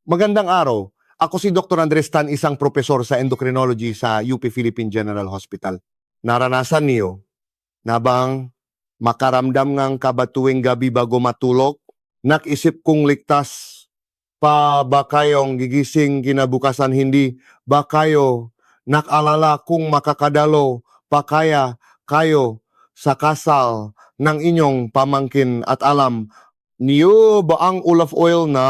Magandang araw. Ako si Dr. Andres Tan, isang propesor sa endocrinology sa UP Philippine General Hospital. Naranasan niyo na bang makaramdam ngang kaba tuwing gabi bago matulog? Nakisip kong ligtas pa ba kayong gigising kinabukasan, hindi ba kayo nakalala kung makakadalo pa kaya kayo sa kasal ng inyong pamangkin at alam niyo ba ang olive oil na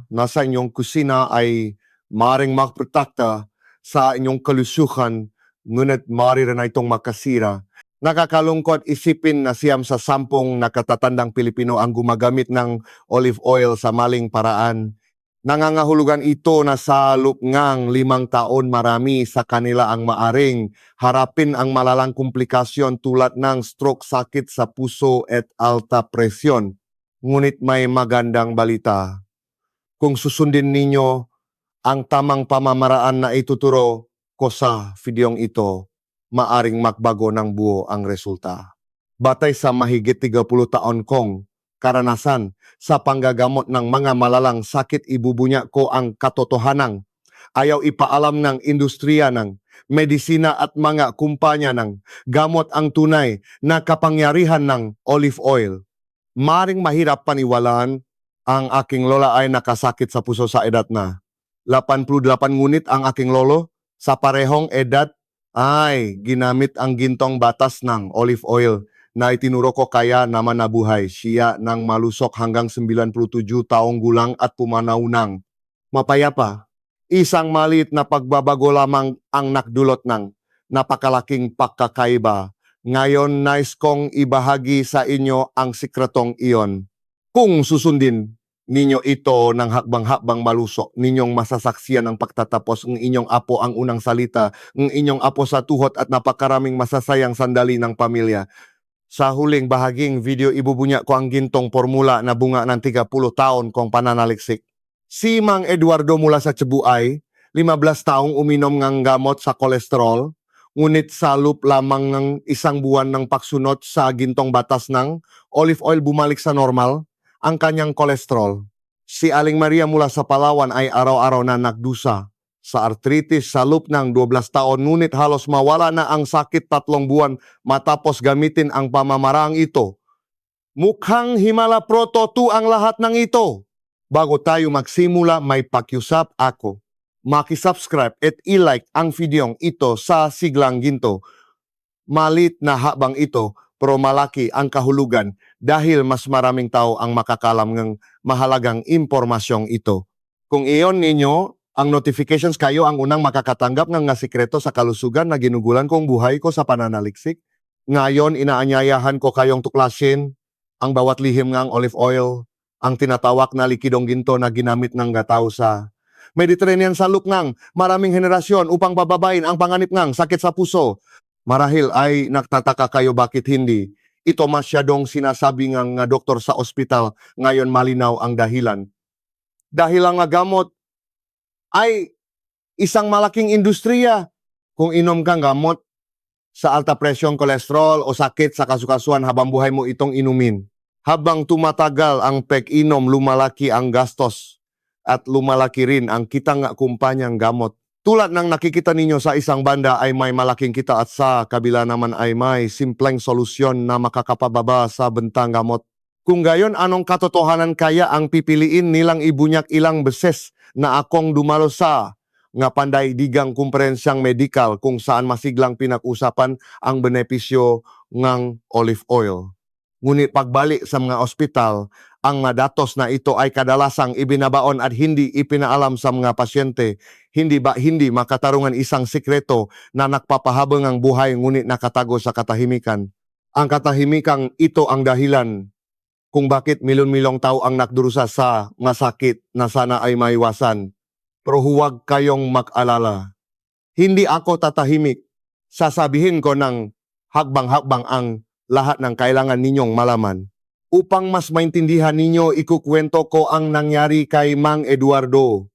nasa inyong kusina ay maring magprotekta sa inyong kalusugan, ngunit maaari rin na itong makasira? Nakakalungkot isipin na siyam sa 10 nakatatandang Pilipino ang gumagamit ng olive oil sa maling paraan. Nangangahulugan ito na sa loob ngang 5 taon marami sa kanila ang maaring harapin ang malalang komplikasyon tulad ng stroke, sakit sa puso at alta presyon. Ngunit may magandang balita. Kung susundin ninyo ang tamang pamamaraan na ituturo ko sa videong ito, maaring magbago ng buo ang resulta. Batay sa mahigit 30 taon kong karanasan sa panggagamot ng mga malalang sakit, ibubunya ko ang katotohanan. Ayaw ipaalam ng industriya ng medisina at mga kumpanya ng gamot ang tunay na kapangyarihan ng olive oil. Maring mahirap paniwalaan, ang aking lola ay nakasakit sa puso sa edad na 88, ngunit ang aking lolo sa parehong edad ay ginamit ang gintong batas ng olive oil na itinuro ko, kaya naman nabuhay siya ng malusok hanggang 97 taong gulang at pumanaw ng mapayapa. Isang maliit na pagbabago lamang ang nakdulot ng napakalaking pagkakaiba. Ngayon, nais kong ibahagi sa inyo ang sikretong iyon. Kung susundin ninyo ito ng hakbang-hakbang, malusok ninyong masasaksiyan ang pagtatapos ng inyong apo, ang unang salita ng inyong apo sa tuhod at napakaraming masasayang sandali ng pamilya. Sa huling bahaging video, ibubunya ko ang gintong formula na bunga ng 30 taon kong pananaliksik. Si Mang Eduardo mula sa Cebu ay 15 taong uminom ng gamot sa kolesterol, ngunit sa loob lamang ng 1 buwan ng pagsunod sa gintong batas ng olive oil, bumalik sa normal ang kanyang kolesterol. Si Aling Maria mula sa Palawan ay araw-araw na nagdusa sa arthritis sa loob ng 12 taon, ngunit halos mawala na ang sakit 3 buwan matapos gamitin ang pamamaraang ito. Mukhang Himala Proto 2 ang lahat ng ito. Bago tayo magsimula, may pakiusap ako. Maki-subscribe at i-like ang videong ito sa siglang ginto. Malit na habang ito, pero malaki ang kahulugan dahil mas maraming tao ang makakalam ng mahalagang impormasyong ito. Kung iyon ninyo ang notifications, kayo ang unang makakatanggap ng sikreto sa kalusugan na ginugulan kong buhay ko sa pananaliksik. Ngayon, inaanyayahan ko kayong tuklasin ang bawat lihim ng olive oil, ang tinatawag na likidong ginto na ginamit ng gataw sa Mediterranean sa loob ng maraming henerasyon upang bababain ang panganib ng sakit sa puso. Marahil ay nagtataka kayo bakit hindi ito masyadong sinasabi ng doktor sa ospital. Ngayon malinaw ang dahilan. Dahil ang gamot ay isang malaking industriya. Kung inom kang gamot sa alta presyong kolesterol o sakit sa kasukasuan, habang buhay mo itong inumin. Habang tumatagal ang pag-inom, lumalaki ang gastos at lumalaki rin ang kitang kumpanyang gamot. Tulad ng nakikita ninyo, sa isang banda ay may malaking kita at sa kabila naman ay may simpleng solusyon na makakapababa sa bentang gamot. Kung gayon, anong katotohanan kaya ang pipiliin nilang ibunyak ilang beses na akong dumalo sa nga pandaigdigang kumperensyang medikal kung saan masiglang pinag-usapan ang benepisyo ng olive oil? Ngunit pagbalik sa mga ospital, ang mga datos na ito ay kadalasang ibinabaon at hindi ipinaalam sa mga pasyente. Hindi makatarungan isang sikreto na nagpapahabang ang buhay ngunit nakatago sa katahimikan. Ang katahimikang ito ang dahilan kung bakit milyon-milyong tao ang nakdurusa sa masakit na sana ay maiwasan. Pero huwag kayong mag-alala. Hindi ako tatahimik. Sasabihin ko ng hakbang-hakbang ang lahat ng kailangan ninyong malaman. Upang mas maintindihan ninyo, ikukwento ko ang nangyari kay Mang Eduardo.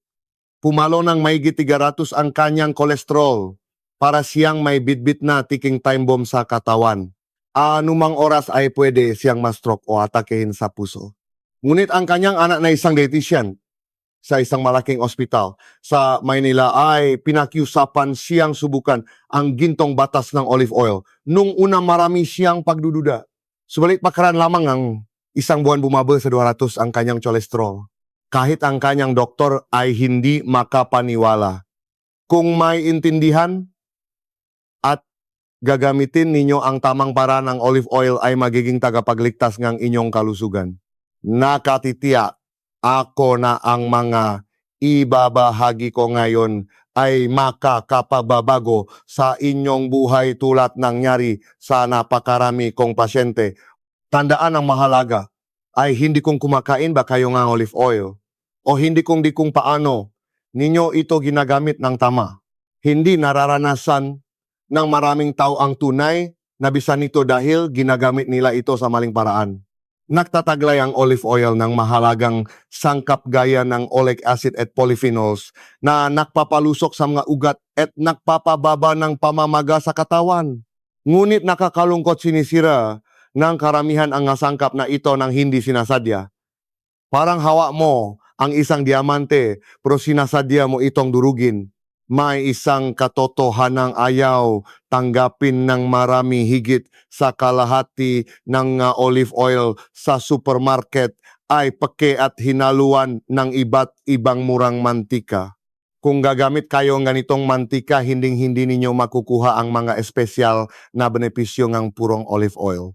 Pumalo ng mahigit 300 ang kanyang kolesterol para siyang may bitbit na ticking time bomb sa katawan. Anumang oras ay pwede siyang ma-stroke o atakehin sa puso. Ngunit ang kanyang anak na isang dietitian, sa isang malaking ospital sa Maynila ay pinakiusapan siyang subukan ang gintong batas ng olive oil. Nung una marami siyang pagdududa. Subalit pakaran lamang ang isang buwan bumaba sa 200 ang kanyang cholesterol. Kahit ang kanyang doktor ay hindi makapaniwala. Kung may intindihan at gagamitin ninyo ang tamang paraan ng olive oil ay magiging tagapagligtas ng inyong kalusugan. Nakatitiyak ako na ang mga ibabahagi ko ngayon ay makakapababago sa inyong buhay tulad nangyari sa napakarami kong pasyente. Tandaan ang mahalaga ay hindi kong kumakain ba kayo ng olive oil o hindi kung paano ninyo ito ginagamit ng tama. Hindi nararanasan ng maraming tao ang tunay na bisa nito dahil ginagamit nila ito sa maling paraan. Nagtataglay ang olive oil ng mahalagang sangkap gaya ng oleic acid at polyphenols na nagpapalusok sa mga ugat at nagpapababa ng pamamaga sa katawan. Ngunit nakakalungkot sinisira ng karamihan ang sangkap na ito ng hindi sinasadya. Parang hawak mo ang isang diamante pero sinasadya mo itong durugin. May isang katotohanang ayaw tanggapin ng marami higit sa kalahati ng olive oil sa supermarket ay peke at hinaluan ng iba't ibang murang mantika. Kung gagamit kayo ng ganitong mantika, hindi ninyo makukuha ang mga espesyal na benepisyo ng purong olive oil.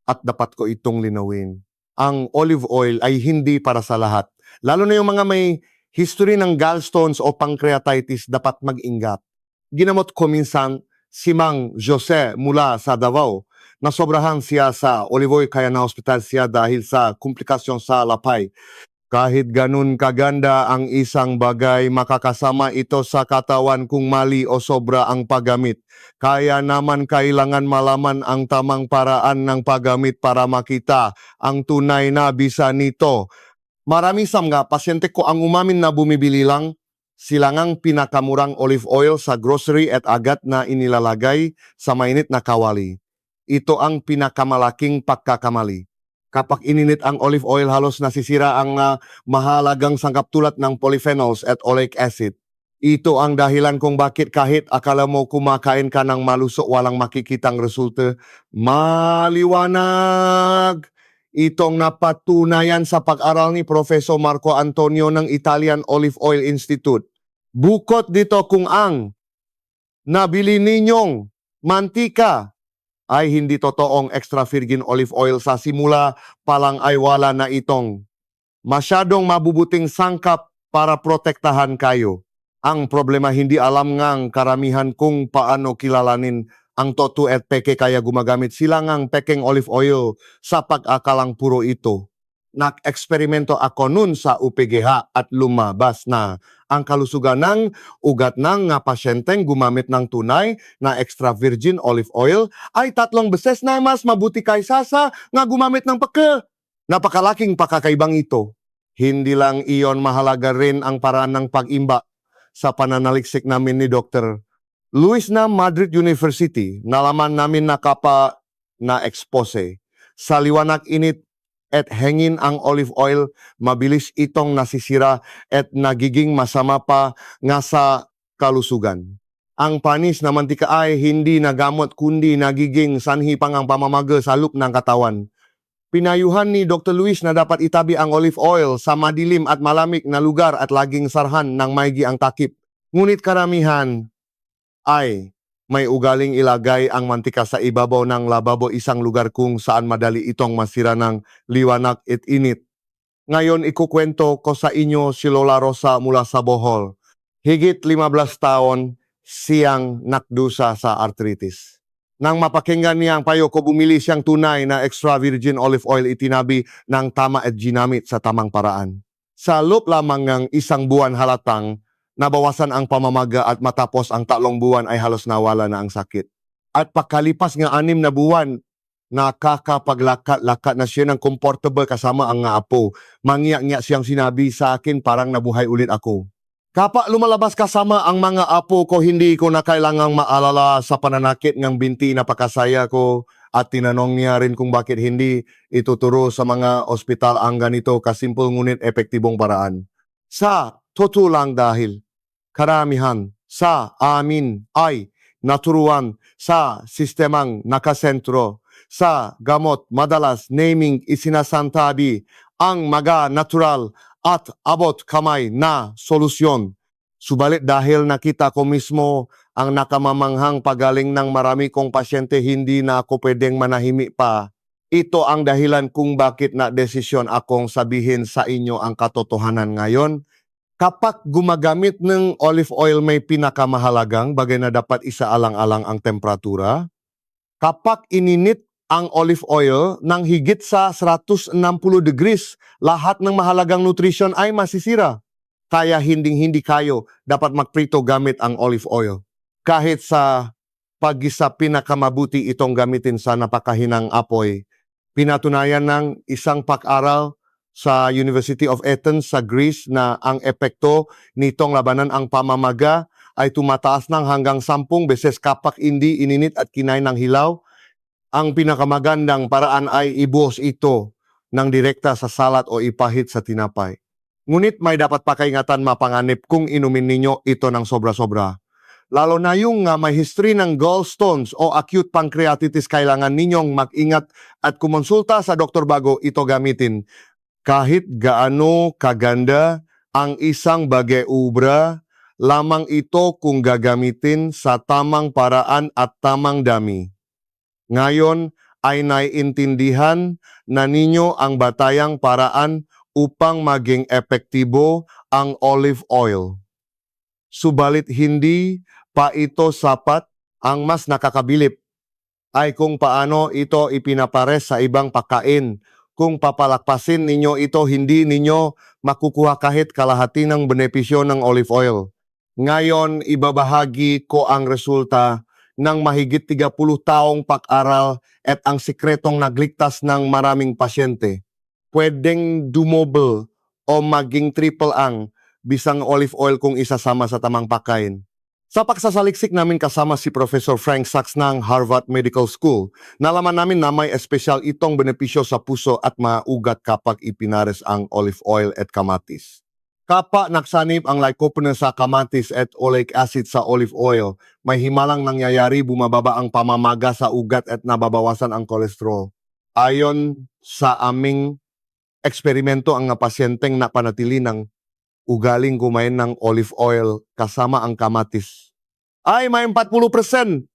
At dapat ko itong linawin. Ang olive oil ay hindi para sa lahat. Lalo na yung mga may history ng gallstones o pancreatitis dapat mag-ingat. Ginamot ko minsan si Mang Jose mula sa Davao. Nasobrahan siya sa olive oil kaya na-hospital siya dahil sa komplikasyon sa lapay. Kahit ganun kaganda ang isang bagay, makakasama ito sa katawan kung mali o sobra ang paggamit. Kaya naman kailangan malaman ang tamang paraan ng paggamit para makita ang tunay na bisa nito. Marami sa mga pasyente ko ang umamin na bumibili lang silangang pinakamurang olive oil sa grocery at agad na inilalagay sa mainit na kawali. Ito ang pinakamalaking pagkakamali. Kapag ininit ang olive oil, halos nasisira ang mahalagang sangkap tulad ng polyphenols at oleic acid. Ito ang dahilan kung bakit kahit akala mo kumakain ka ng malusog walang makikitang resulta, maliwanag. Itong napatunayan sa pag-aral ni Professor Marco Antonio ng Italian Olive Oil Institute. Bukod dito kung ang nabili ninyong mantika ay hindi totoong extra virgin olive oil sa simula pa lang ay wala na itong masyadong mabubuting sangkap para protektahan kayo. Ang problema hindi alam ngang karamihan kung paano kilalanin ang totoo at peke kaya gumagamit sila ngang pekeng olive oil sa pag-akalang puro ito. Nag-eksperimento ako nun sa UPGH at lumabas na ang kalusugan ng ugat ng pasyenteng gumamit ng tunay na extra virgin olive oil ay 3 beses na mas mabuti kaysa sa nga gumamit ng peke. Napakalaking pakakaibang ito. Hindi lang iyon, mahalaga rin ang paraan ng pag-imba sa pananaliksik namin ni Dr. Luis na Madrid University. Nalaman namin na na expose sa liwanag init at hangin ang olive oil, mabilis itong nasisira at nagiging masama pa nga sa kalusugan. Ang panis na mantika ay hindi nagamot kundi nagiging sanhi pang ang pamamaga sa loob ng katawan. Pinayuhan ni Dr. Luis na dapat itabi ang olive oil sa madilim at malamig na lugar at laging sarhan ng maigi ang takip. Ngunit karamihan ay may ugaling ilagay ang mantika sa ibabaw ng lababo, isang lugar kung saan madali itong masira ng liwanag at init. Ngayon ikukwento ko sa inyo si Lola Rosa mula sa Bohol. Higit 15 taon siyang nakdusa sa arthritis. Nang mapakinggan niya ang payo ko, bumili siyang tunay na extra virgin olive oil, itinabi ng tama at ginamit sa tamang paraan. Sa loob lamang ng 1 buwan halatang nabawasan ang pamamaga at matapos ang 3 buwan ay halos nawala na ang sakit. At pagkalipas ng 6 na buwan, nakakapaglakat-lakat na siya ng comfortable kasama ang nga apo. Mangiyak-ngiyak siyang sinabi sa akin, parang nabuhay ulit ako. Kapag lumalabas kasama ang mga apo ko, hindi ko na kailangang maalala sa pananakit ng binti na pakasaya ko at tinanong niya rin kung bakit hindi ituturo sa mga ospital ang ganito kasimpol ngunit epektibong paraan. Sa totoo lang dahil karamihan sa amin ay naturuan sa sistemang nakasentro sa gamot. Madalas naming isinasantabi ang mga natural at abot kamay na solusyon. Subalit dahil nakita ko mismo ang nakamamanghang pagaling ng marami kong pasyente, hindi na ako pwedeng manahimik pa. Ito ang dahilan kung bakit na desisyon akong sabihin sa inyo ang katotohanan ngayon. Kapag gumagamit ng olive oil, may pinakamahalagang bagay na dapat isaalang-alang ang temperatura. Kapag ininit ang olive oil ng higit sa 160 degrees, lahat ng mahalagang nutrition ay masisira. Kaya hindi kayo dapat magprito gamit ang olive oil. Kahit sa paggisa, pinakamabuti itong gamitin sa napakahinang apoy. Pinatunayan ng isang pag-aral sa University of Athens sa Greece na ang epekto nitong labanan ang pamamaga ay tumataas ng hanggang 10 beses kapag hindi ininit at kinain ng hilaw. Ang pinakamagandang paraan ay ibuhos ito ng direkta sa salat o ipahid sa tinapay. Ngunit may dapat pakaingatan, mapanganib kung inumin ninyo ito ng sobra-sobra. Lalo na yung may history ng gallstones o acute pancreatitis, kailangan ninyong mag-ingat at kumonsulta sa doktor bago ito gamitin. Kahit gaano kaganda ang isang bagay ubra, lamang ito kung gagamitin sa tamang paraan at tamang dami. Ngayon ay naiintindihan na ninyo ang batayang paraan upang maging epektibo ang olive oil. Subalit hindi pa ito sapat. Ang mas nakakabilib ay kung paano ito ipinapares sa ibang pagkain. Kung papalakpasin ninyo ito, hindi ninyo makukuha kahit kalahati ng benepisyo ng olive oil. Ngayon, ibabahagi ko ang resulta ng mahigit 30 taong pag-aral at ang sikretong nagligtas ng maraming pasyente. Pwedeng dumobel o maging triple ang bisang olive oil kung isasama sa tamang pagkain. Sa pagsasaliksik namin kasama si Professor Frank Sachs ng Harvard Medical School, nalaman namin na may espesyal itong benepisyo sa puso at maugat kapag ipinares ang olive oil at kamatis. Kapag nagsanib ang lycopene sa kamatis at oleic acid sa olive oil, may himalang nangyayari, bumababa ang pamamaga sa ugat at nababawasan ang kolesterol. Ayon sa aming eksperimento, ang pasyenteng napanatili ng ugaling kumain ng olive oil kasama ang kamatis ay may 40%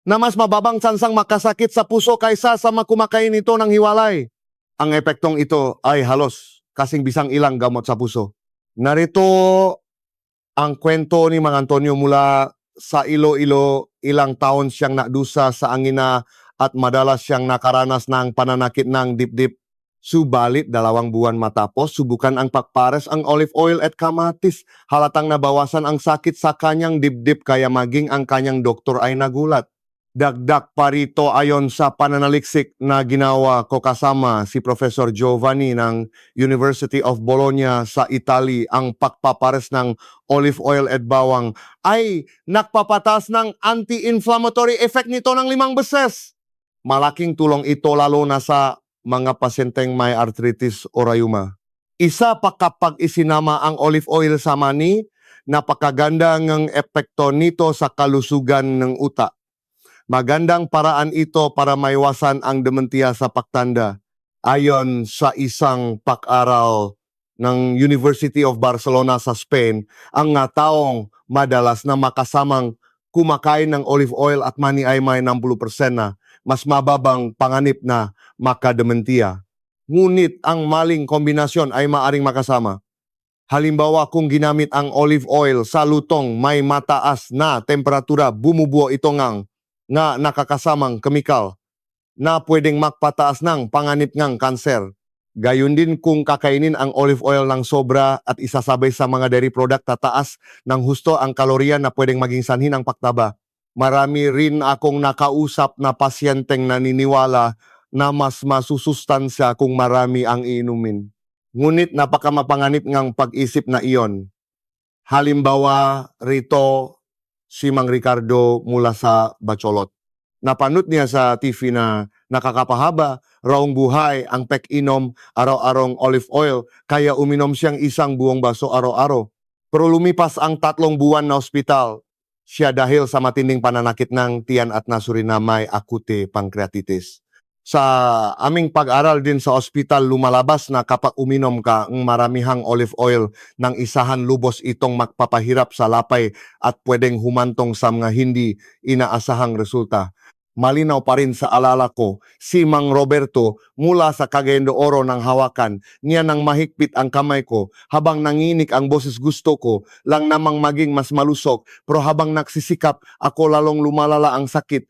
na mas mababang tsansang makasakit sa puso kaysa sa kumakain ito ng hiwalay. Ang epektong ito ay halos kasing bisang ilang gamot sa puso. Narito ang kwento ni Mang Antonio mula sa Iloilo. Ilang taon siyang nadusa sa angina at madalas siyang nakaranas ng pananakit ng dibdib. Subalit 2 buwan matapos subukan ang pagpares ang olive oil at kamatis, halatang nabawasan ang sakit sa kanyang dibdib, kaya maging ang kanyang doktor ay nagulat. Dagdag pa rito, ayon sa pananaliksik na ginawa ko kasama si Professor Giovanni ng University of Bologna sa Italy, ang pagpapares ng olive oil at bawang ay nakpapatas ng anti-inflammatory effect nito ng 5 beses. Malaking tulong ito lalo na sa mga pasyenteng may arthritis o rayuma. Isa pa, kapag isinama ang olive oil sa mani, napakaganda ng epekto nito sa kalusugan ng utak. Magandang paraan ito para maiwasan ang dementia sa pagtanda. Ayon sa isang pag-aral ng University of Barcelona sa Spain, ang taong madalas na makasamang kumakain ng olive oil at mani ay may 60% na mas mababang panganib na makadementia. Ngunit ang maling kombinasyon ay maaring makasama. Halimbawa, kung ginamit ang olive oil sa lutong may mataas na temperatura, bumubuo ito nga nakakasamang kemikal na pwedeng magpataas ng panganib ng kanser. Gayon din kung kakainin ang olive oil ng sobra at isasabay sa mga dairy product, tataas ng husto ang kalorya na pwedeng maging sanhi ng pagtaba. Marami rin akong nakausap na pasyenteng naniniwala na mas masusustansya kung marami ang iinumin. Ngunit napakamapanganib ngang pag-isip na iyon. Halimbawa rito, si Mang Ricardo mula sa Bacolod. Napanood niya sa TV na Nakakapahaba raong buhay ang pek-inom araw-arong olive oil, kaya uminom siyang isang buong baso araw-araw. Pero lumipas ang 3 buwan na ospital siya dahil sa matinding pananakit ng tiyan at nasuri na may acute pancreatitis. Sa aming pag-aral din sa ospital, lumalabas na kapag uminom ka ng maramihang olive oil, ng isahan lubos itong magpapahirap sa lapay at pwedeng humantong sa mga hindi inaasahang resulta. Malinaw pa rin sa alala ko, si Mang Roberto mula sa Cagayan de Oro nang hawakan niya ng mahigpit ang kamay ko habang nanginig ang boses, gusto ko lang namang maging mas malusog, pero habang nagsisikap ako lalong lumalala ang sakit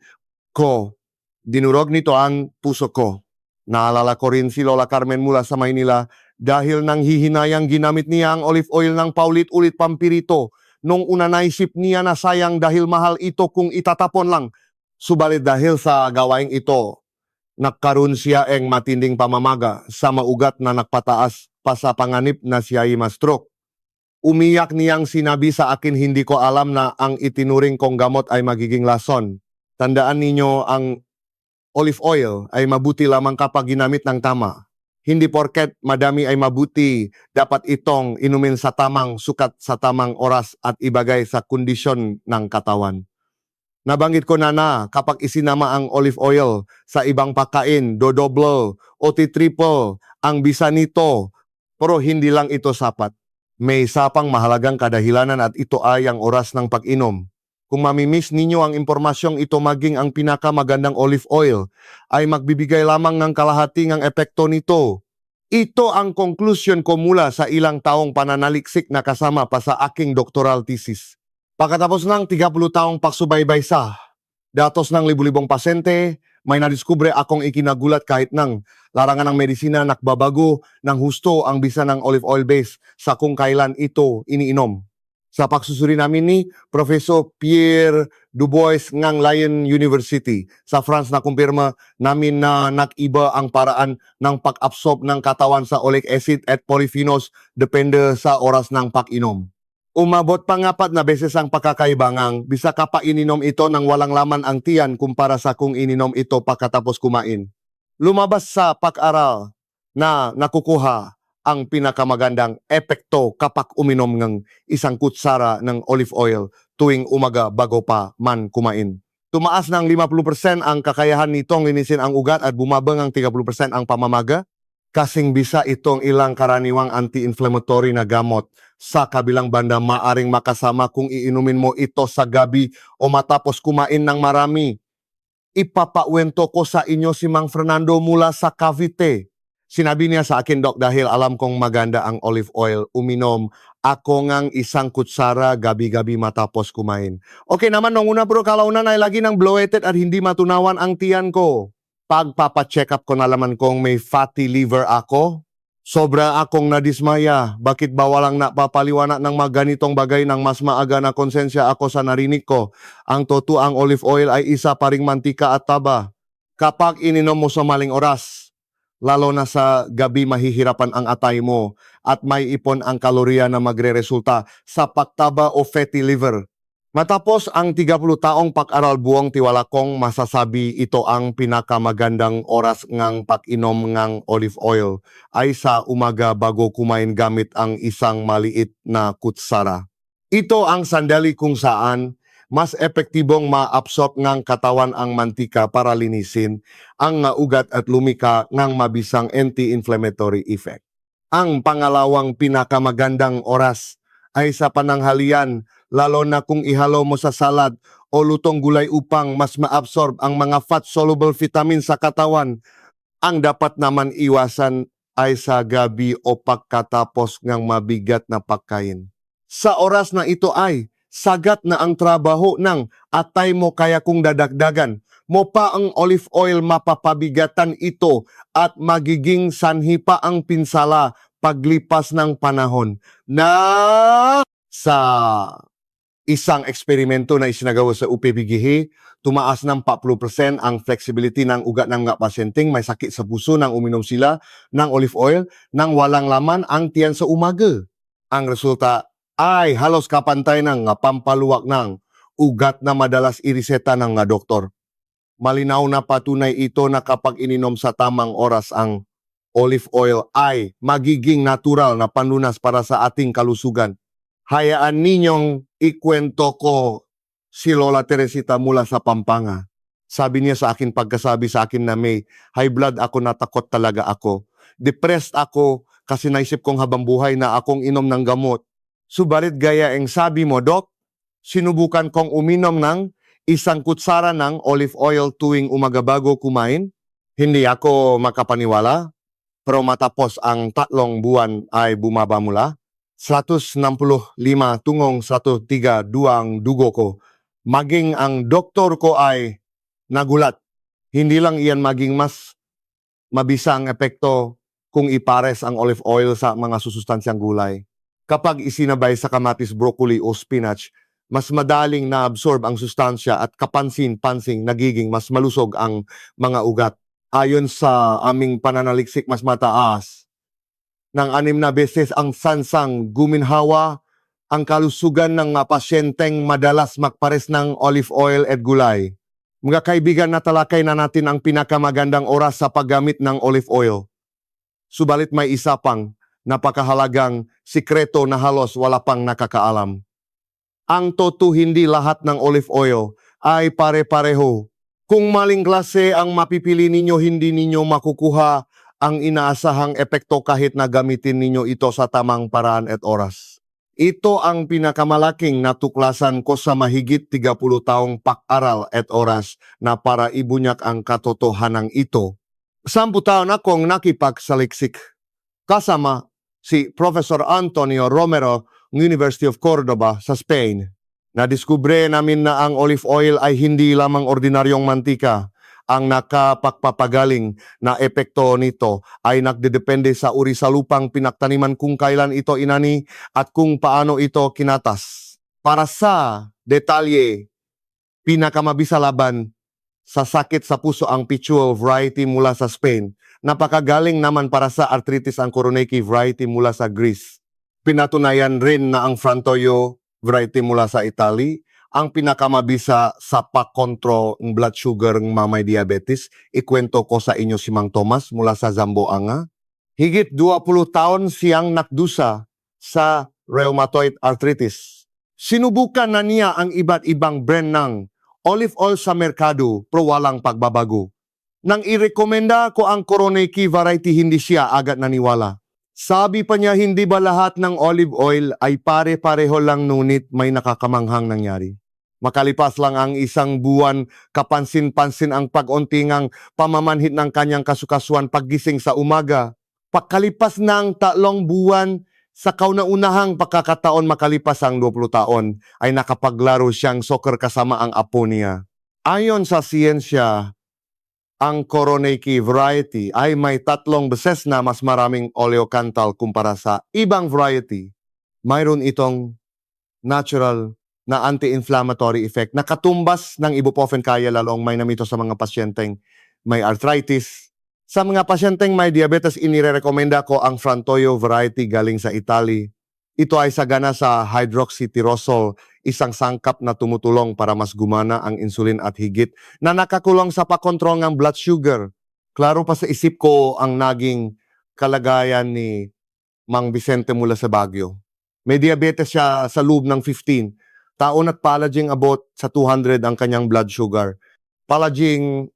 ko. Dinurog nito ang puso ko. Naalala ko rin si Lola Carmen mula sa Maynila dahil nang hihinayang ginamit niya ang olive oil ng paulit-ulit pampirito. Nung una naisip niya na sayang dahil mahal ito kung itatapon lang. Subalit dahil sa gawaing ito, nagkaroon siya ng matinding pamamaga sa maugat na nagpataas pa sa panganib na siya ay ma-stroke. Umiyak niyang sinabi sa akin, hindi ko alam na ang itinuring kong gamot ay magiging lason. Tandaan ninyo, ang olive oil ay mabuti lamang kapag ginamit ng tama. Hindi porket madami ay mabuti, dapat itong inumin sa tamang sukat sa tamang oras at ibagay sa kondisyon ng katawan. Nabanggit ko na kapag isinama ang olive oil sa ibang pagkain, dodoble o titriple ang bisa nito, pero hindi lang ito sapat. May isa pang mahalagang kadahilanan at ito ay ang oras ng pag-inom. Kung mamimiss ninyo ang impormasyong ito, maging ang pinakamagandang olive oil ay magbibigay lamang ng kalahati ng epekto nito. Ito ang conclusion ko mula sa ilang taong pananaliksik na kasama pa sa aking doctoral thesis. Pagkatapos ng 30 taong pagsubaybay sa datos ng libu-libong pasyente, may nadiskubre akong ikinagulat kahit ng larangan ng medisina nakbabago ng husto ang bisa ng olive oil base sa kung kailan ito iniinom. Sa pagsusuri namin ni Professor Pierre Dubois ng Lyon University sa France, na kumpirma namin na nag-iba ang paraan ng pag-absorb ng katawan sa oleic acid at polyphenols depende sa oras ng pag-inom. Umabot pa ng 4 na beses ang pagkakaibangang bisa ka pa ininom ito nang walang laman ang tiyan kumpara sa kung ininom ito pagkatapos kumain. Lumabas sa pag-aral na nakukuha ang pinakamagandang epekto kapag uminom ng isang kutsara ng olive oil tuwing umaga bago pa man kumain. Tumaas ng 50% ang kakayahan nitong linisin ang ugat at bumaba ng 30% ang pamamaga. Kasing bisa itong ilang karaniwang anti-inflammatory na gamot. Sa kabilang banda, maaring makasama kung iinumin mo ito sa gabi o matapos kumain ng marami. Ipapawento ko sa inyo si Mang Fernando mula sa Cavite. Sinabi niya sa akin, Doc, dahil alam kong maganda ang olive oil, uminom ako ng isang kutsara gabi-gabi matapos kumain. Okay naman, nung una bro, kalaunan ay lagi ng bloated at hindi matunawan ang tiyan ko. Pagpapacheck up ko, nalaman kong may fatty liver ako. Sobra akong nadismaya. Bakit ba walang napapaliwanag ng mga ganitong bagay nang mas maaga na konsensya ako sa narinig ko? Ang totoo, ang olive oil ay isa pa ring mantika at taba. Kapag ininom mo sa maling oras, lalo na sa gabi, mahihirapan ang atay mo at may ipon ang kalorya na magre-resulta sa pagtaba o fatty liver. Matapos ang 30 taong pag-aral, buong tiwala kong masasabi ito ang pinakamagandang oras ng pag-inom ng olive oil ay sa umaga bago kumain gamit ang isang maliit na kutsara. Ito ang sandali kung saan mas epektibong ma-absorb ng katawan ang mantika para linisin ang ugat at lumika ng mabisang anti-inflammatory effect. Ang pangalawang pinakamagandang oras ay sa pananghalian, lalo na kung ihalo mo sa salad o lutong gulay upang mas ma-absorb ang mga fat-soluble vitamin sa katawan. Ang dapat naman iwasan ay sa gabi o pagkatapos ng mabigat na pagkain. Sa oras na ito ay sagat na ang trabaho ng atay mo, kaya kung dadagdagan mo pa ang olive oil, mapapabigatan ito at magiging sanhi pa ang pinsala paglipas ng panahon. Na sa isang eksperimento na isinagawa sa UPBGH, tumaas ng 40% ang flexibility ng ugat ng mga pasyenteng may sakit sa puso nang uminom sila ng olive oil nang walang laman ang tiyan sa umaga. Ang resulta ay halos kapantay ng pampaluwak ng ugat na madalas ireseta ng doktor. Malinaw na patunay ito na kapag ininom sa tamang oras ang olive oil ay magiging natural na panlunas para sa ating kalusugan. Hayaan ninyong ikwento ko si Lola Teresita mula sa Pampanga. Sabi niya sa akin pagkasabi sa akin na may high blood ako, natakot talaga ako. Depressed ako kasi naisip kong habang buhay na akong inom ng gamot. Subalit gaya ang sabi mo, Dok, sinubukan kong uminom ng isang kutsara ng olive oil tuwing umaga bago kumain. Hindi ako makapaniwala, pero matapos ang 3 buwan ay bumaba mula 165 tungong 132 ang dugo ko. Maging ang doktor ko ay nagulat. Hindi lang iyan maging mas mabisang epekto kung ipares ang olive oil sa mga susustansyang gulay. Kapag isinabay sa kamatis, broccoli o spinach, mas madaling na-absorb ang sustansya at kapansin-pansing nagiging mas malusog ang mga ugat. Ayon sa aming pananaliksik, mas mataas ng 6 na beses ang sansang guminhawa ang kalusugan ng pasyenteng madalas magpares ng olive oil at gulay. Mga kaibigan, natalakay na natin ang pinakamagandang oras sa paggamit ng olive oil. Subalit may isa pang napakahalagang sikreto na halos wala pang nakakaalam. Ang hindi lahat ng olive oil ay pare-pareho. Kung maling klase ang mapipili ninyo, hindi ninyo makukuha ang inaasahang epekto kahit na gamitin ninyo ito sa tamang paraan at oras. Ito ang pinakamalaking natuklasan ko sa mahigit 30 taong pag-aral at oras na para ibunyak ang katotohanan ito. 10 taon akong nakipagsaliksik kasama si Professor Antonio Romero ng University of Cordoba sa Spain. Nadiskubre namin na ang olive oil ay hindi lamang ordinaryong mantika. Ang nakapagpapagaling na epekto nito ay nagdedepende sa uri sa lupang pinagtaniman, kung kailan ito inani at kung paano ito kinatas. Para sa detalye, pinakamabisa laban sa sakit sa puso ang Pichuel variety mula sa Spain. Napakagaling naman para sa arthritis ang Koroneiki variety mula sa Greece. Pinatunayan rin na ang Frantoio variety mula sa Italy ang pinakamabisa sa pag-control ng blood sugar ng mamay diabetes. Ikwento ko sa inyo si Mang Tomas mula sa Zamboanga. Higit 20 taon siyang nakdusa sa rheumatoid arthritis. Sinubukan na niya ang iba't ibang brand ng olive oil sa merkado pero walang pagbabago. Nang irekomenda ko ang Koroneiki variety, hindi siya agad naniwala. Sabi pa niya, hindi ba lahat ng olive oil ay pare-pareho lang, ngunit may nakakamanghang nangyari. Makalipas lang ang 1 buwan, kapansin-pansin ang pag-untingang pamamanhid ng kanyang kasukasuan paggising sa umaga. Pagkalipas ng 3 buwan, sa kauna-unahang pagkakataon makalipas ang 20 taon, ay nakapaglaro siyang soccer kasama ang apo niya. Ayon sa siyensya, ang Koroneiki variety ay may 3 beses na mas maraming oleocanthal kumpara sa ibang variety. Mayroon itong natural na anti-inflammatory effect na katumbas ng ibuprofen, kaya lalong may namito sa mga pasyenteng may arthritis. Sa mga pasyenteng may diabetes, inirekomenda ko ang Frantoio variety galing sa Italy. Ito ay sagana sa hydroxytyrosol, isang sangkap na tumutulong para mas gumana ang insulin at higit na nakakulong sa pakontrol ng blood sugar. Klaro pa sa isip ko ang naging kalagayan ni Mang Vicente mula sa Baguio. May diabetes siya sa loob ng 15 taon at palaging abot sa 200 ang kanyang blood sugar. Palaging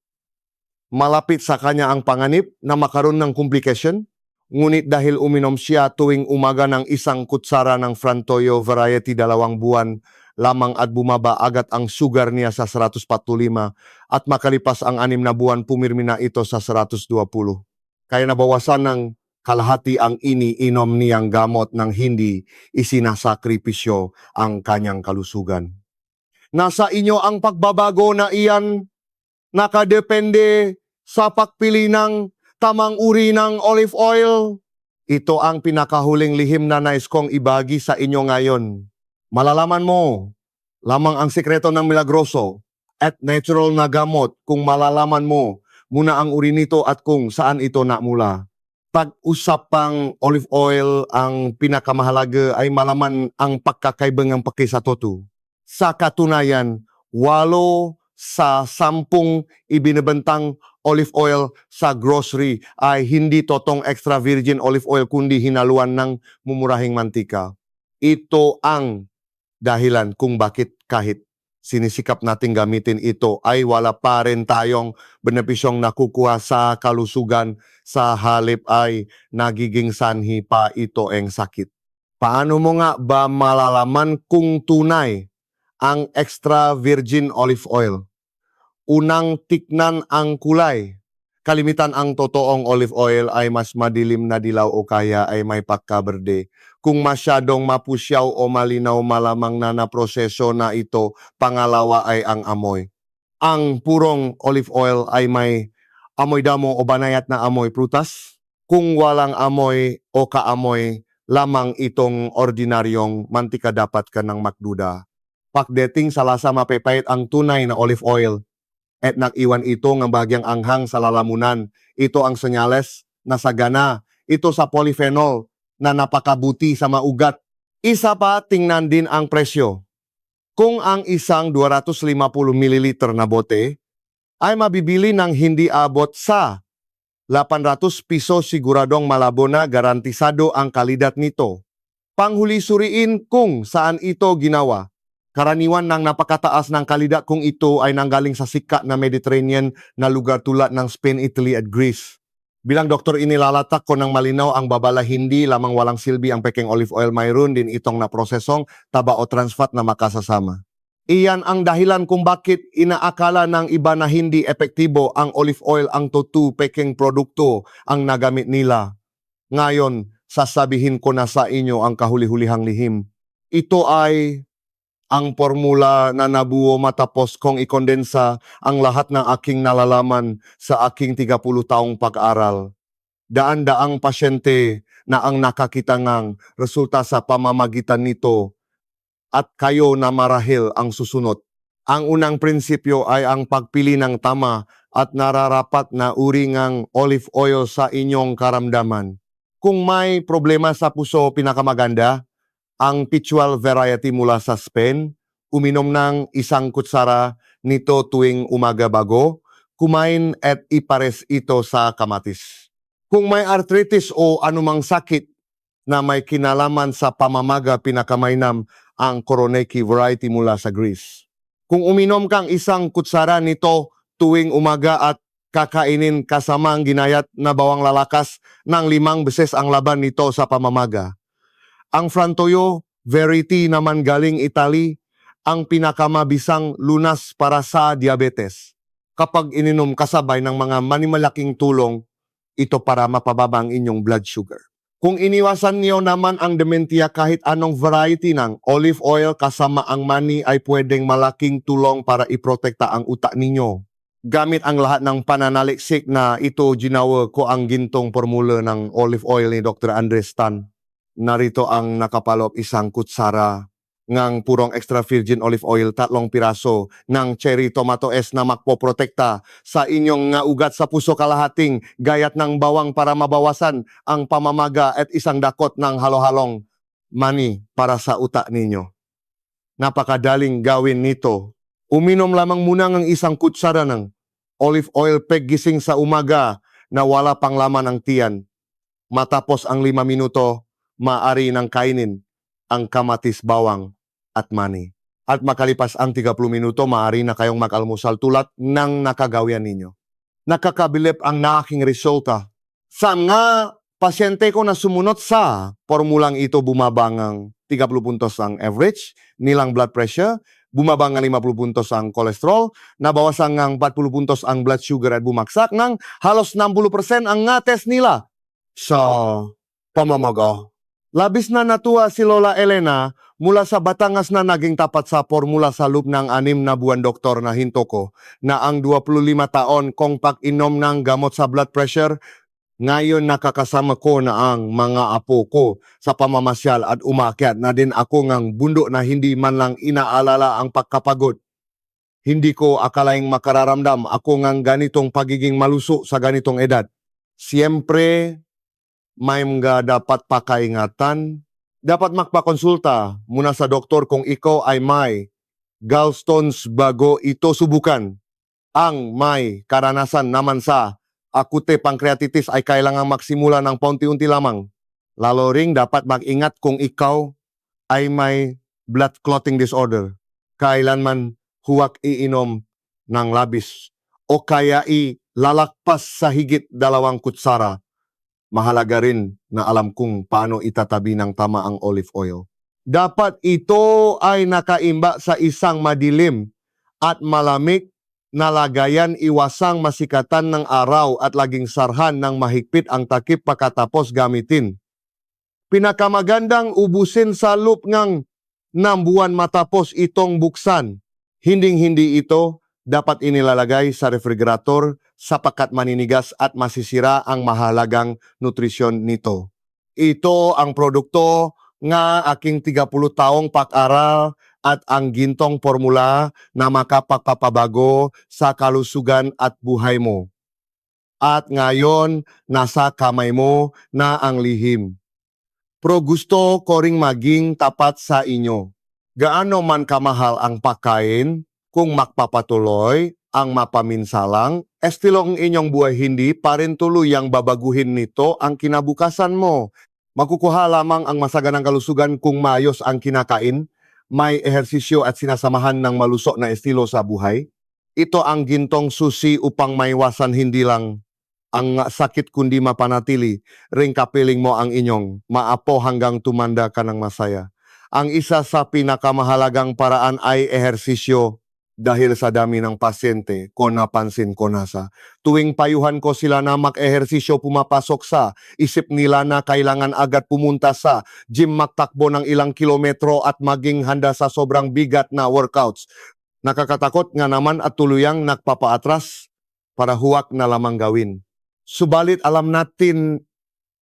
malapit sa kanya ang panganib na makaroon ng complication. Ngunit dahil uminom siya tuwing umaga ng 1 kutsara ng Frantoio variety 2 buwan lamang at bumaba agad ang sugar niya sa 145 at makalipas ang 6 na buwan pumirmi na ito sa 120. Kaya nabawasan ng kalahati ang iniinom niyang gamot nang hindi isinasakripisyo ang kanyang kalusugan. Nasa inyo ang pagbabago na iyan, nakadepende sa pagpili ng tamang uri ng olive oil. Ito ang pinakahuling lihim na nais kong ibagi sa inyo ngayon. Malalaman mo lamang ang sikreto ng milagroso at natural na gamot kung malalaman mo muna ang uri nito at kung saan ito namula. Pag-usapang olive oil, ang pinakamahalaga ay malaman ang pagkakaiba ng pakisatoto. Sa katunayan, 8 sa 10 ibinebentang olive oil sa grocery ay hindi totong extra virgin olive oil kundi hinaluan ng mumurahing mantika. Ito ang dahilan kung bakit kahit sinisikap nating gamitin ito ay wala pa rin tayong benepisyong nakukuha sa kalusugan, sa halip ay nagiging sanhi pa ito ang sakit. Paano mo nga ba malalaman kung tunay ang extra virgin olive oil? Unang tiknan ang kulay. Kalimitan ang totoong olive oil ay mas madilim na dilaw o kaya ay may pagkaberde. Kung masyadong mapusyaw o malinaw, malamang na naproseso na ito. Pangalawa ay ang amoy. Ang purong olive oil ay may amoy damo o banayat na amoy prutas. Kung walang amoy o kaamoy lamang itong ordinaryong mantika, dapat ka ng magduda. Pagdating sa lasa, mapepait ang tunay na olive oil at nag-iwan ito ng bagyang anghang sa lalamunan. Ito ang senyales na sagana. Ito sa polyphenol na napakabuti sa maugat. Isa pa, tingnan din ang presyo. Kung ang isang 250 ml na bote ay mabibili ng hindi abot sa 800 piso, siguradong malabo na garantisado ang kalidad nito. Panghuli, suriin kung saan ito ginawa. Karaniwan ng napakataas ng kalidad kung ito ay nanggaling sa sikat na Mediterranean na lugar tulad ng Spain, Italy at Greece. Bilang doktor, inilalatak ko ng malinaw ang babala, hindi lamang walang silbi ang peking olive oil, mayroon din itong naprosesong taba o trans fat na makasasama. Iyan ang dahilan kung bakit inaakala ng iba na hindi epektibo ang olive oil, ang totoo peking produkto ang nagamit nila. Ngayon, sasabihin ko na sa inyo ang kahuli-hulihang lihim. Ito ay ang formula na nabuo matapos kong ikondensa ang lahat ng aking nalalaman sa aking 30 taong pag-aral. Daan-daang pasyente na ang nakakita ngang resulta sa pamamagitan nito at kayo na marahil ang susunod. Ang unang prinsipyo ay ang pagpili ng tama at nararapat na uri ng olive oil sa inyong karamdaman. Kung may problema sa puso, pinakamaganda ang Pichual variety mula sa Spain. Uminom ng 1 kutsara nito tuwing umaga bago kumain at ipares ito sa kamatis. Kung may arthritis o anumang sakit na may kinalaman sa pamamaga, pinakamainam ang Koroneki variety mula sa Greece. Kung uminom kang 1 kutsara nito tuwing umaga at kakainin kasama ang ginayat na bawang lalakas ng 5 beses ang laban nito sa pamamaga. Ang Frantoio variety naman galing Italy, ang pinakamabisang lunas para sa diabetes. Kapag ininom kasabay ng mga manimalaking tulong, ito para mapababa ang inyong blood sugar. Kung iniwasan niyo naman ang dementia, kahit anong variety ng olive oil kasama ang mani ay pwedeng malaking tulong para iprotekta ang utak ninyo. Gamit ang lahat ng pananaliksik na ito, ginawa ko ang gintong formula ng olive oil ni Dr. Andres Tan. Narito ang nakapaloob: 1 kutsara ng purong extra virgin olive oil, 3 piraso ng cherry tomato S na magpoprotekta sa inyong nga ugat sa puso, kalahating gayat ng bawang para mabawasan ang pamamaga at 1 dakot ng halo-halong mani para sa utak ninyo. Napakadaling gawin nito. Uminom lamang muna ng 1 kutsara ng olive oil paggising sa umaga na wala pang laman ang tiyan. Matapos ang 5 minuto, maaari nang kainin ang kamatis, bawang at mani. At makalipas ang 30 minuto, maaari na kayong mag-almusal tulad ng nakagawian ninyo. Nakakabilib ang aking resulta. Sa nga pasyente ko na sumunod sa formulang ito, bumaba ng 30 puntos ang average nilang blood pressure, bumaba ng 50 puntos ang cholesterol, nabawasan ng 40 puntos ang blood sugar at bumaksak ng halos 60% ang nga test nila sa pamamaga. Labis na natuwa si Lola Elena mula sa Batangas na naging tapat sa formula sa loob ng 6 na buwan, doktor, na hinto ko na ang 25 taon kong pag-inom ng gamot sa blood pressure. Ngayon nakakasama ko na ang mga apo ko sa pamamasyal at umakyat na din ako ng bundok na hindi man lang inaalala ang pagkapagod. Hindi ko akalaing makararamdam ako ng ganitong pagiging maluso sa ganitong edad. Siyempre, may mga dapat pakaingatan. Dapat magpakonsulta muna sa doktor kung ikaw ay may gallstones bago ito subukan. Ang may karanasan naman sa akute pancreatitis ay kailangang magsimula ng paunti-unti lamang. Lalo ring dapat mag-ingat kung ikaw ay may blood clotting disorder. Kailanman huwag iinom ng labis o kaya ilalakpas sa higit 2 kutsara. Mahalaga rin na alam kung paano itatabi ng tama ang olive oil. Dapat ito ay nakaimba sa isang madilim at malamig na lagayan, iwasang masikatan ng araw at laging sarhan ng mahigpit ang takip pagkatapos gamitin. Pinakamagandang ubusin sa loob ng buwan matapos itong buksan. Hinding-hindi ito dapat inilalagay sa refrigerator sapagkat maninigas at masisira ang mahalagang nutrisyon nito. Ito ang produkto nga aking 30 taong pag-aral at ang gintong formula na makapagpapabago sa kalusugan at buhay mo. At ngayon, nasa kamay mo na ang lihim. Pero gusto ko ring maging tapat sa inyo. Gaano man kamahal ang pagkain, kung magpapatuloy ang mapaminsalang, estilo ang inyong buhay, hindi pa rin tuluyang babaguhin nito ang kinabukasan mo. Makukuha lamang ang masaganang kalusugan kung maayos ang kinakain, may ehersisyo at sinasamahan ng malusog na estilo sa buhay. Ito ang gintong susi upang maiwasan hindi lang ang sakit kundi mapanatili ring kapiling mo ang inyong maapo hanggang tumanda ka ng masaya. Ang isa sa pinakamahalagang paraan ay ehersisyo. Dahil sa dami ng pasyente ko napansin ko na sa tuwing payuhan ko sila na mag-ehersisyo, pumapasok sa isip nila na kailangan agad pumunta sa gym, magtakbo ng ilang kilometro at maging handa sa sobrang bigat na workouts. Nakakatakot nga naman at tuluyang nagpapaatras para huwag na lamang gawin. Subalit alam natin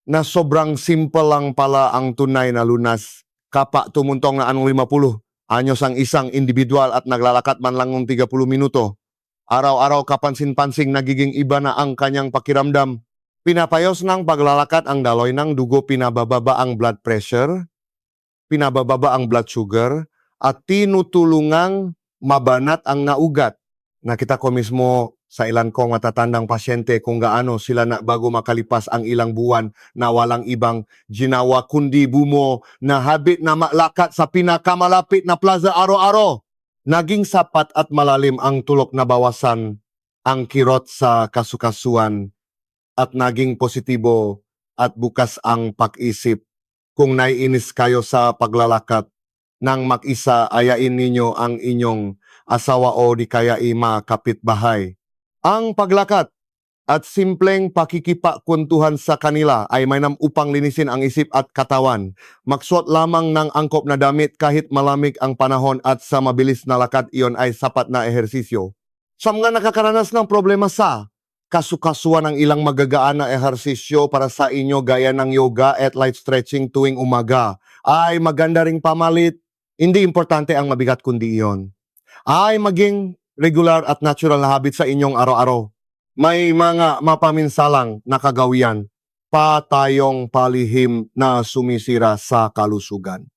na sobrang simple lang pala ang tunay na lunas. Kapa tumuntong na anong 50 anyos ang isang individual at naglalakad man lang ng 30 minuto. Araw-araw kapansin-pansing nagiging iba na ang kanyang pakiramdam. Pinapayos ng paglalakad ang daloy ng dugo, pinabababa ang blood pressure, pinabababa ang blood sugar, at tinutulungang mabanat ang naugat. Nakita ko mismo sa ilan kong matatandang pasyente kung gaano sila na bago makalipas ang ilang buwan na walang ibang ginawa kundi bumo na habit na malakat sa pinakamalapit na plaza araw-araw. Naging sapat at malalim ang tulok na bawasan ang kirot sa kasukasuan at naging positibo at bukas ang pag-isip. Kung naiinis kayo sa paglalakad nang mag-isa, ayain ninyo ang inyong asawa o di kaya kapitbahay. Ang paglakad at simpleng pakikipagkwentuhan sa kanila ay mainam upang linisin ang isip at katawan. Magsuot lamang ng angkop na damit kahit malamig ang panahon at sa mabilis na lakad, iyon ay sapat na ehersisyo. Sa mga nakakaranas ng problema sa kasukasuan ng ilang magagaan na ehersisyo para sa inyo gaya ng yoga at light stretching tuwing umaga, ay maganda ring pamalit. Hindi importante ang mabigat kundi iyon ay maging regular at natural na habit sa inyong araw-araw. May mga mapaminsalang nakagawian pa tayong palihim na sumisira sa kalusugan.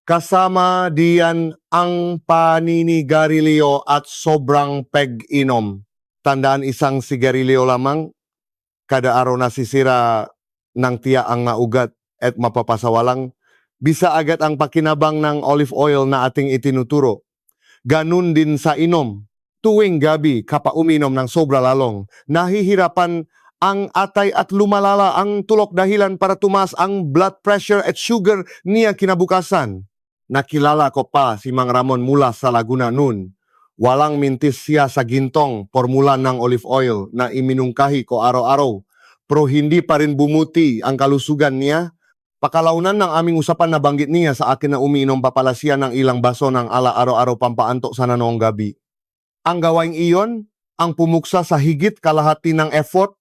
Kasama diyan ang paninigarilyo at sobrang pag-inom. Tandaan, isang sigarilyo lamang, kada araw nasisira ng tiya ang naugat at mapapasawalang. Bisa agad ang pakinabang ng olive oil na ating itinuturo. Ganun din sa inom. Tuwing gabi, kapag uminom ng sobra lalong, nahihirapan ang atay at lumalala ang tulok dahilan para tumaas ang blood pressure at sugar niya kinabukasan. Nakilala ko pa si Mang Ramon mula sa Laguna noon. Walang mintis siya sa gintong formula ng olive oil na iminungkahi ko araw-araw. Pero hindi pa rin bumuti ang kalusugan niya. Pakalaunan ng aming usapan, nabanggit niya sa akin na umiinom pa pala siya ng ilang baso ng ala araw-araw pampaantok sana noong gabi. Ang gawaing iyon ang pumuksa sa higit kalahati ng effort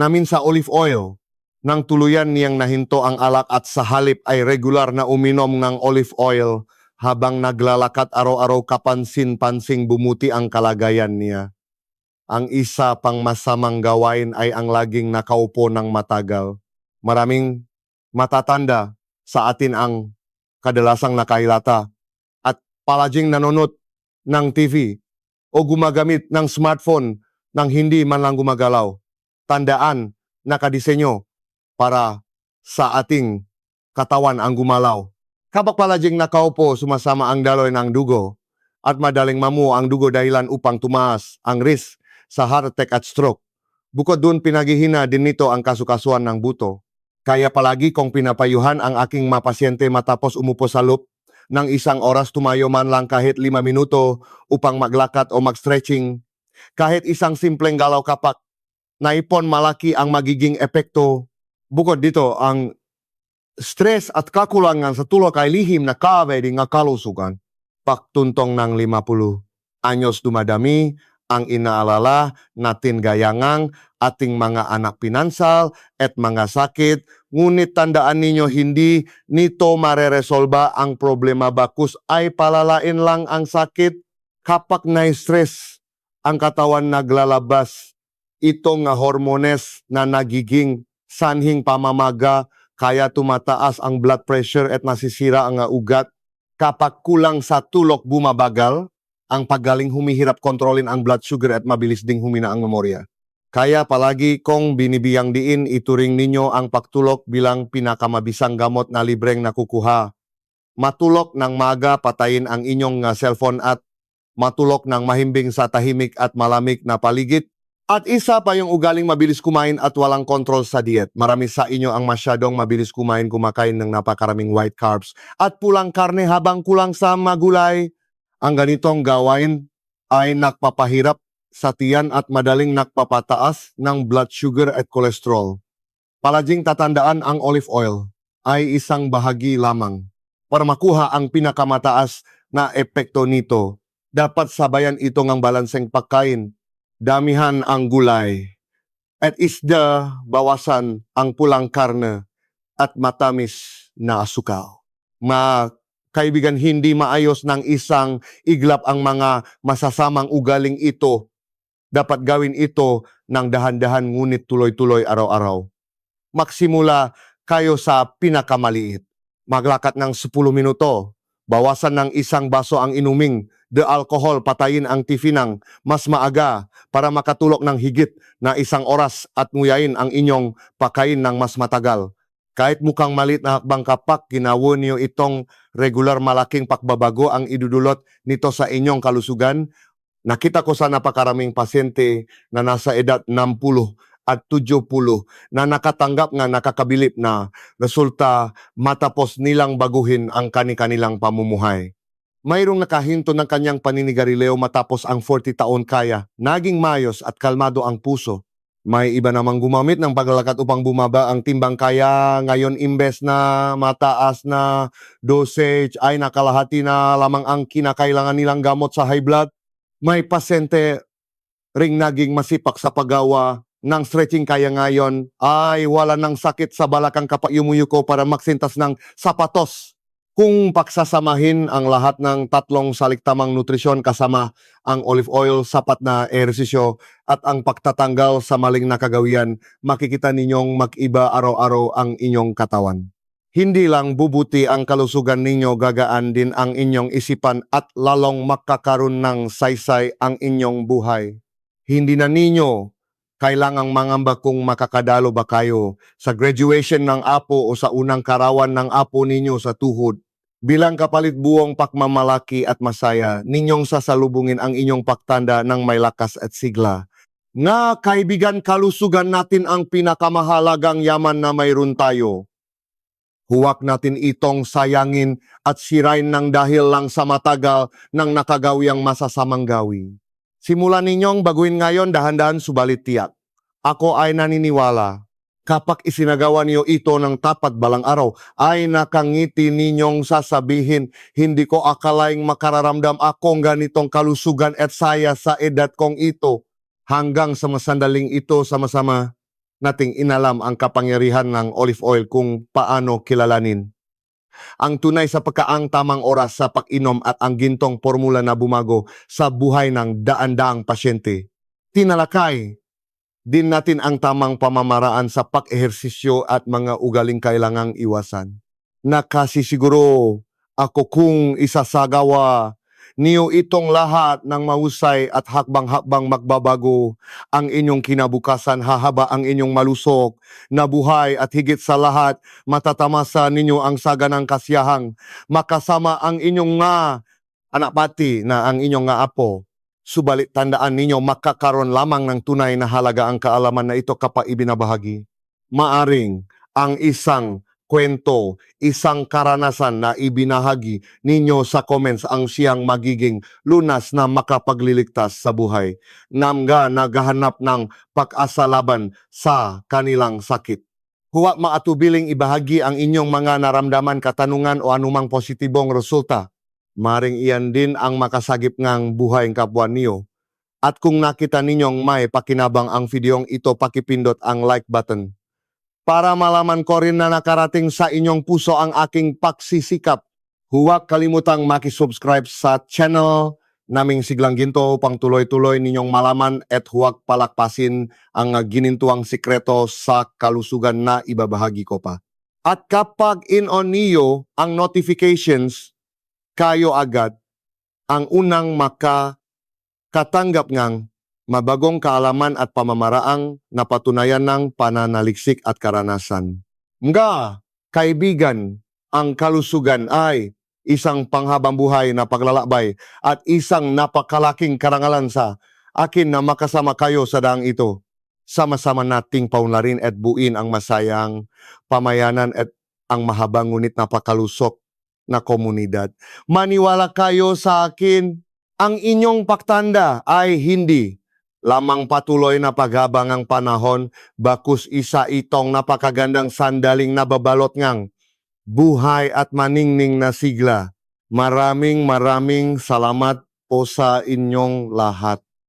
namin sa olive oil. Nang tuluyan niyang nahinto ang alak at sa halip ay regular na uminom ng olive oil habang naglalakad araw-araw, kapansin-pansing bumuti ang kalagayan niya. Ang isa pang masamang gawain ay ang laging nakaupo ng matagal. Maraming matatanda sa atin ang kadalasang nakahilata at palaging nanonood ng TV o gumagamit ng smartphone nang hindi man lang gumagalaw. Tandaan, nakadisenyo para sa ating katawan ang gumalaw. Kapag palaging nakaupo, sumasama ang daloy ng dugo at madaling mamu ang dugo dahilan upang tumaas ang risk sa heart attack at stroke. Bukod dun, pinaghihina din nito ang kasukasuan ng buto. Kaya palagi kong pinapayuhan ang aking mga pasyente matapos umupo sa loop ng 1 oras, tumayo man lang kahit 5 minuto upang maglakad o mag-stretching. Kahit isang simpleng galaw kapak, naipon malaki ang magiging epekto. Bukod dito, ang stress at kakulangan sa tulog ay lihim na kawedi nga kalusugan. Pagtuntong ng 50 anyos dumadami, ang inaalala natin gayangang ating mga anak pinansal at mga sakit. Ngunit tandaan ninyo, hindi nito mareresolba ang problema, bakus ay palalain lang ang sakit. Kapag na-stress, ang katawan naglalabas itong hormones na nagiging sanhing pamamaga, kaya tumataas ang blood pressure at nasisira ang ugat. Kapag kulang sa tulog, bumabagal ang paggaling, humihirap kontrolin ang blood sugar at mabilis ding humina ang memorya. Kaya palagi kong binibiyang diin, ituring ninyo ang pagtulog bilang pinakamabisang gamot na libreng nakukuha. Matulog ng maga, patayin ang inyong cellphone at matulog ng mahimbing sa tahimik at malamig na paligid. At isa pa yung ugaling mabilis kumain at walang kontrol sa diet. Marami sa inyo ang masyadong mabilis kumain, kumakain ng napakaraming white carbs at pulang karne habang kulang sa magulay. Ang ganitong gawain ay nakpapahirap sa tiyan at madaling nakpapataas ng blood sugar at cholesterol. Palaging tatandaan, ang olive oil ay isang bahagi lamang. Para makuha ang pinakamataas na epekto nito, dapat sabayan ito ng balanseng pagkain. Damihan ang gulay at isda, bawasan ang pulang karne at matamis na asukal. Mga kaibigan, hindi maayos ng isang iglap ang mga masasamang ugaling ito. Dapat gawin ito ng dahan-dahan ngunit tuloy-tuloy araw-araw. Magsimula kayo sa pinakamaliit. Maglakad ng 10 minuto. Bawasan ng 1 baso ang inuming the alcohol, patayin ang TV ng mas maaga para makatulog ng higit na 1 oras at nguyain ang inyong pagkain ng mas matagal. Kahit mukhang maliit na hakbang, kapak ginawa niyo itong regular, malaking pagbabago ang idudulot nito sa inyong kalusugan. Nakita ko sa napakaraming pasyente na nasa edad 60 at 70 na nakatanggap nga nakakabilib na resulta matapos nilang baguhin ang kanilang pamumuhay. Mayroong nakahinto ng kanyang paninigarilyo matapos ang 40 taon, kaya naging mayos at kalmado ang puso. May iba namang gumamit ng paglalakad upang bumaba ang timbang, kaya ngayon imbes na mataas na dosage ay nakalahati na lamang ang kinakailangan nilang gamot sa high blood. May pasyente ring naging masipak sa paggawa ng stretching, kaya ngayon ay wala ng sakit sa balakang kapag yumuyuko para magsintas ng sapatos. Kung pagsasamahin ang lahat ng 3 saliktamang nutrisyon kasama ang olive oil, sapat na ehersisyo at ang pagtatanggal sa maling nakagawian, makikita ninyong mag-iba araw-araw ang inyong katawan. Hindi lang bubuti ang kalusugan ninyo, gagaan din ang inyong isipan at lalong makakaroon ng saysay ang inyong buhay. Hindi na ninyo kailangang mangamba kung makakadalo ba kayo sa graduation ng apo o sa unang karawan ng apo ninyo sa tuhod. Bilang kapalit buong pagmamalaki at masaya, ninyong sasalubungin ang inyong pagtanda ng may lakas at sigla. Nga kaibigan, kalusugan natin ang pinakamahalagang yaman na mayroon tayo. Huwag natin itong sayangin at sirain ng dahil lang sa matagal ng nakagawiyang masasamang gawi. Simulan ninyong baguhin ngayon, dahan-dahan subalit tiyak. Ako ay naniniwala, kapag isinagawa niyo ito ng tapat, balang araw ay nakangiti ninyong sasabihin, hindi ko akalaing makararamdam akong ganitong kalusugan at saya sa edad kong ito. Hanggang sa masandaling ito, sama-sama nating inalam ang kapangyarihan ng olive oil, kung paano kilalanin ang tunay sa pagkaang tamang oras sa pag-inom at ang gintong formula na bumago sa buhay ng daan-daang pasyente. Tinalakay din natin ang tamang pamamaraan sa pag-ehersisyo at mga ugaling kailangang iwasan. Nakasisiguro ako kung isasagawa niyo itong lahat ng mahusay at hakbang-hakbang magbabago ang inyong kinabukasan, hahaba ang inyong malusog na buhay at higit sa lahat, matatamasa ninyo ang saganang kasiyahang makasama ang inyong nga anak pati na ang inyong nga apo. Subalit tandaan ninyo, makakaroon lamang ng tunay na halaga ang kaalaman na ito kapag ibinabahagi. Maaring ang isang kwento, isang karanasan na ibinahagi ninyo sa comments ang siyang magiging lunas na makapagliligtas sa buhay. Namga naghahanap ng pag-asa laban sa kanilang sakit. Huwag maatubiling ibahagi ang inyong mga naramdaman, katanungan o anumang positibong resulta. Maring iyan din ang makasagip ngang buhay ng kapwa niyo. At kung nakita ninyong may pakinabang ang videong ito, pakipindot ang like button. Para malaman ko rin na nakarating sa inyong puso ang aking pagsisikap, huwag kalimutang makisubscribe sa channel naming Siglang Ginto upang tuloy-tuloy ninyong malaman at huwag palakpasin ang ginintuang sikreto sa kalusugan na ibabahagi ko pa. At kapag in-on niyo ang notifications, kayo agad ang unang makakatanggap ngang mabagong kaalaman at pamamaraang napatunayan ng pananaliksik at karanasan. Mga kaibigan, ang kalusugan ay isang panghabang buhay na paglalakbay at isang napakalaking karangalan sa akin na makasama kayo sa daang ito. Sama-sama nating paunlarin at buuin ang masayang pamayanan at ang mahabang ngunit napakalusok na komunidad. Maniwala kayo sa akin, ang inyong pagtanda ay hindi lamang patuloy na paghabang ang panahon, bakus isa itong napakagandang sandaling nababalot ngang buhay at maningning na sigla. Maraming salamat po sa inyong lahat.